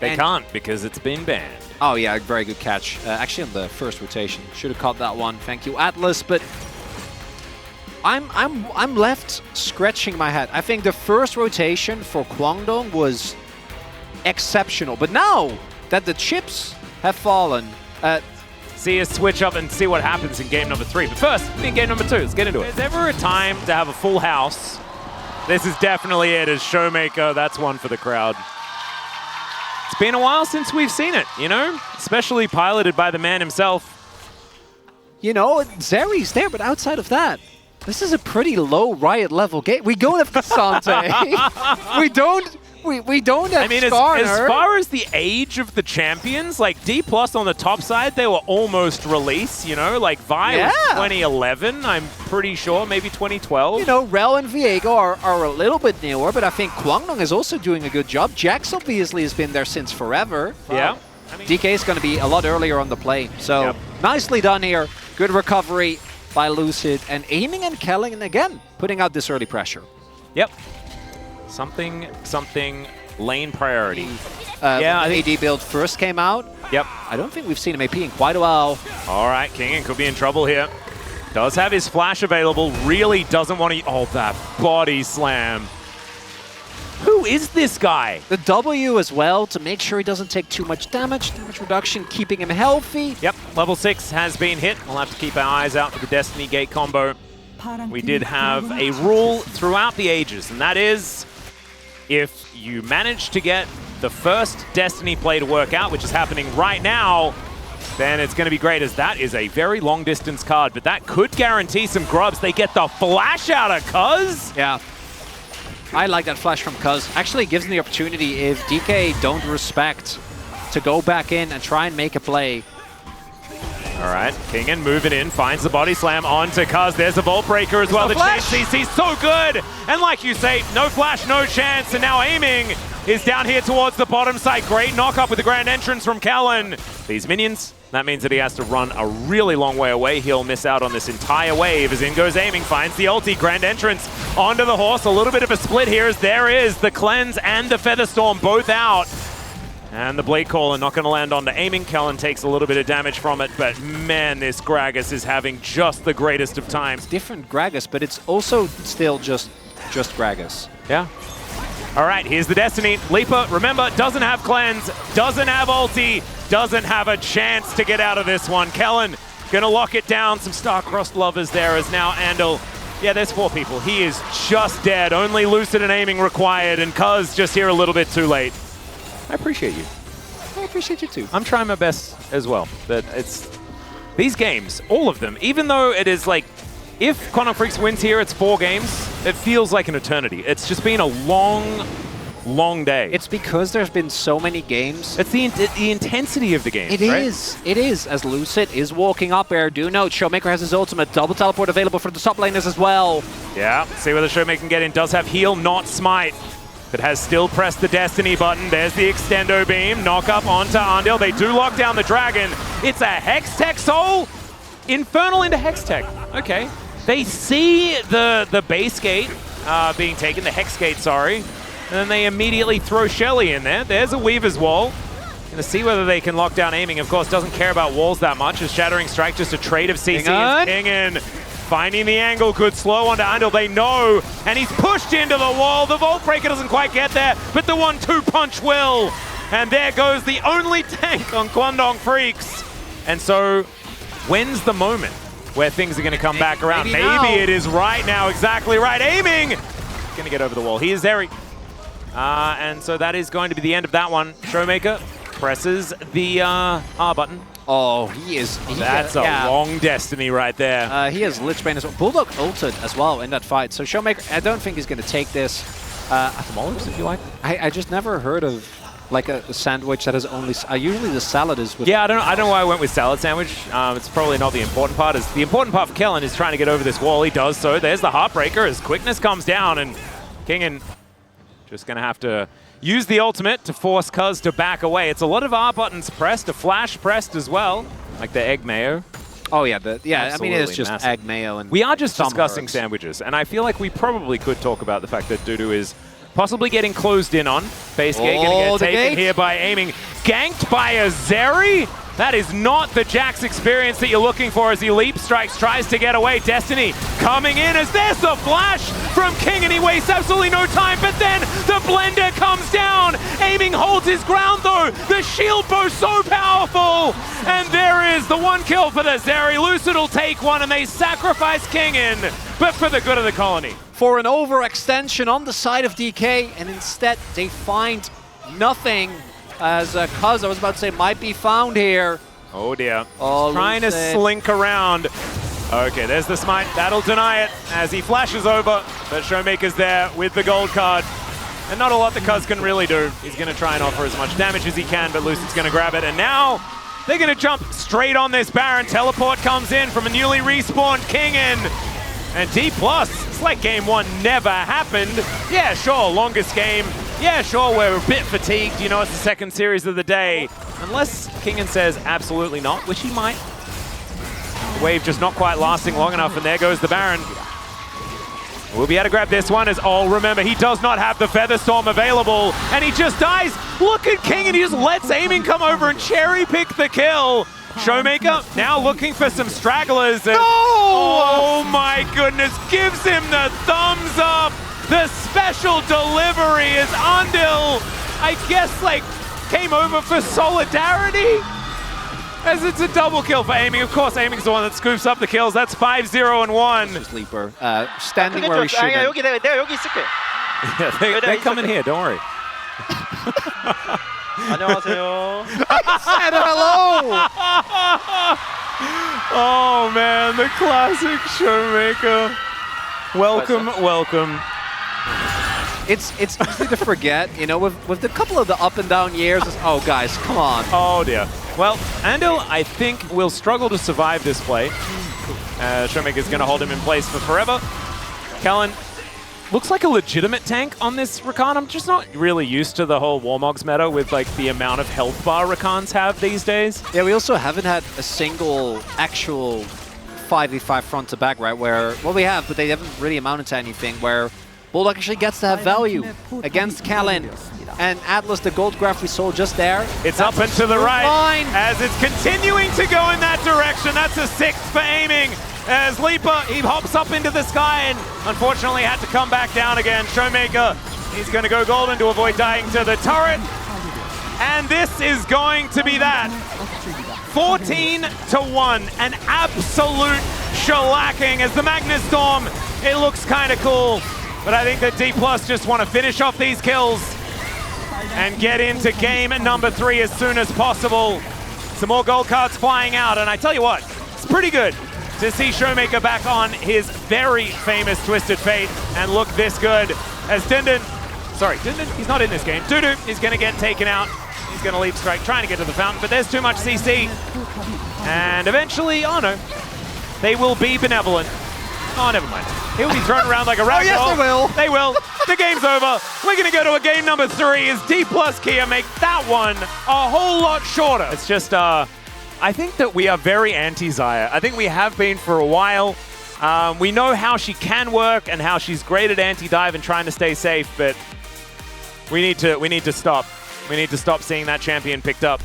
They can't because it's been banned. Oh yeah, very good catch. Actually on the first rotation. Should have caught that one. Thank you, Atlas. But I'm left scratching my head. I think the first rotation for Kwangdong was exceptional. But now that the chips have fallen, see us switch up and see what happens in game number 3. But first, in game number 2, let's get into it. If there's ever a time to have a full house, this is definitely it as Showmaker. That's one for the crowd. It's been a while since we've seen it, you know? Especially piloted by the man himself. You know, Zeri's there, but outside of that, this is a pretty low Riot level game. We don't have Kasante. We don't have Skarner. As far as the age of the champions, like D+ on the top side, they were almost released, you know? Like Vi was 2011, I'm pretty sure, maybe 2012. You know, Rel and Viego are a little bit newer, but I think Kwangdong is also doing a good job. Jax obviously has been there since forever. Yeah. DK is going to be a lot earlier on the play. So nicely done here. Good recovery by Lucid. And aiming and Kellen again, putting out this early pressure. Yep. Something lane priority. I think AD build first came out. Yep. I don't think we've seen him AP in quite a while. All right, Kingen could be in trouble here. Does have his flash available. Really doesn't want to... Oh, that body slam. Who is this guy? The W as well to make sure he doesn't take too much damage. Damage reduction, keeping him healthy. Yep, level 6 has been hit. We'll have to keep our eyes out for the Destiny Gate combo. We did have a rule throughout the ages, and that is if you manage to get the first Destiny play to work out, which is happening right now, then it's going to be great, as that is a very long distance card, but that could guarantee some grubs. They get the flash out of Cuz. Yeah. I like that flash from Cuz. Actually gives them the opportunity, if DK don't respect, to go back in and try and make a play. All right, Kingen moving in, finds the body slam onto Cuz. There's a Vault Breaker as well. The chain CC's so good. And like you say, no flash, no chance. And now aiming is down here towards the bottom side. Great knock-up with the grand entrance from Kellen. These minions, that means that he has to run a really long way away. He'll miss out on this entire wave as in goes aiming, finds the ulti, grand entrance onto the horse. A little bit of a split here as there is the cleanse and the Featherstorm both out. And the Blade Caller not going to land onto aiming. Kellen takes a little bit of damage from it, but man, this Gragas is having just the greatest of times. Different Gragas, but it's also still just Gragas. Yeah. All right, here's the Destiny. Leaper, remember, doesn't have cleanse, doesn't have ulti, doesn't have a chance to get out of this one. Kellen gonna lock it down. Some star-crossed lovers there as now Andal. Yeah, there's 4 people. He is just dead. Only Lucid and aiming required, and Cuz just here a little bit too late. I appreciate you. I appreciate you too. I'm trying my best as well. But it's these games, all of them, even though it is like, if Quantum Freaks wins here, it's 4 games, it feels like an eternity. It's just been a long, long day. It's because there's been so many games. It's the intensity of the game. It is. It is. As Lucid is walking up air. Do note, Showmaker has his ultimate. Double teleport available for the top laners as well. Yeah, see where the Showmaker can get in. Does have heal, not smite. But has still pressed the Destiny button. There's the Extendo Beam. Knock up onto Andil. They do lock down the Dragon. It's a Hextech Soul. Infernal into Hextech. Okay. They see the base gate being taken, the Hex Gate, sorry. And then they immediately throw Shelly in there. There's a Weaver's Wall. Gonna see whether they can lock down aiming. Of course, doesn't care about walls that much. As Shattering Strike, just a trade of CC. Kingen finding the angle, good slow onto Andal. They know, and he's pushed into the wall. The Vault Breaker doesn't quite get there, but the 1-2 punch will. And there goes the only tank on Kwangdong Freaks. And so, when's the moment where things are going to come back around? Maybe it is right now, exactly right. Aiming! Going to get over the wall. Here's Zeri. And so that is going to be the end of that one. Showmaker presses the R button. Oh, he is. That's a long Destiny right there. He has Lich Bane as well. Bulldog ulted as well in that fight. So Showmaker, I don't think he's going to take this. Atomolus, if you like. I just never heard of like a sandwich that has only. Usually the salad is with. Yeah, I don't know why I went with salad sandwich. It's probably not the important part. The important part for Kellen is trying to get over this wall. He does so. There's the Heartbreaker as quickness comes down, and Kingen just going to have to use the ultimate to force Cuz to back away. It's a lot of R buttons pressed, a flash pressed as well, like the egg mayo. Oh yeah, I mean it's just massive. Egg mayo and we are just discussing sandwiches, and I feel like we probably could talk about the fact that Dudu is possibly getting closed in on. Base gate gonna get taken here by aiming. Ganked by a Zeri? That is not the Jax experience that you're looking for as he leap strikes, tries to get away. Destiny coming in as there's the flash from King, and he wastes absolutely no time, but then the blender comes down. Aiming holds his ground though. The shield bow so powerful. And there is the one kill for the Zeri. Lucid will take one and they sacrifice King in, but for the good of the colony. For an overextension on the side of DK, and instead they find nothing. As Cuz, I was about to say, might be found here. Oh dear. Oh, trying to slink around. Okay, there's the smite. That'll deny it as he flashes over. But Showmaker's there with the gold card. And not a lot that Cuz can really do. He's going to try and offer as much damage as he can, but Lucid's going to grab it. And now they're going to jump straight on this Baron. Teleport comes in from a newly respawned King in. And D+, it's like game one never happened. Yeah, sure, longest game. Yeah, sure, we're a bit fatigued. You know, it's the second series of the day. Unless Kingen says absolutely not, which he might. The wave just not quite lasting long enough, and there goes the Baron. We'll be able to grab this one as, oh, remember, he does not have the Feather Storm available, and he just dies. Look at King, and he just lets aiming come over and cherry pick the kill. Showmaker now looking for some stragglers. And, oh my goodness, gives him the thumbs up. The special delivery is Andil, I guess, like, came over for solidarity? As it's a double kill for aiming. Of course, aiming's the one that scoops up the kills. That's 5-0 and 1. Sleeper, standing where he shouldn't. Yeah, they come in here, don't worry. 안녕하세요. Said hello! Oh man, the classic Showmaker. Welcome, welcome. It's easy to forget, you know, with the couple of the up and down years. Oh guys, come on. Oh dear. Well, Andil, I think, will struggle to survive this play. Showmaker's going to hold him in place for forever. Kellen looks like a legitimate tank on this Rakan. I'm just not really used to the whole Warmogs meta with like the amount of health bar Rakans have these days. Yeah, we also haven't had a single actual 5v5 front to back, right? Where, well, we have, but they haven't really amounted to anything where Bulldog actually gets to have value against Kellen. And Atlas, the gold graph we saw just there. It's up and to the right as it's continuing to go in that direction. That's a 6th for aiming. As Leaper, he hops up into the sky and unfortunately had to come back down again. Showmaker, he's going to go golden to avoid dying to the turret. And this is going to be that. 14-1, an absolute shellacking as the Magnus Storm. It looks kind of cool, but I think that D+ just want to finish off these kills and get into game number 3 as soon as possible. Some more gold cards flying out, and I tell you what, it's pretty good to see Showmaker back on his very famous Twisted Fate and look this good as Dindin, he's not in this game. Dudu is going to get taken out. He's going to leap strike, trying to get to the fountain, but there's too much CC. And eventually, oh no, they will be benevolent. Oh, never mind. He'll be thrown around like a rag doll. Oh, yes, they will. They will. The game's over. We're going to go to a game number 3 as D+ Kia make that one a whole lot shorter. It's just, I think that we are very anti-Xayah. I think we have been for a while. We know how she can work and how she's great at anti-dive and trying to stay safe, but we need to stop. We need to stop seeing that champion picked up.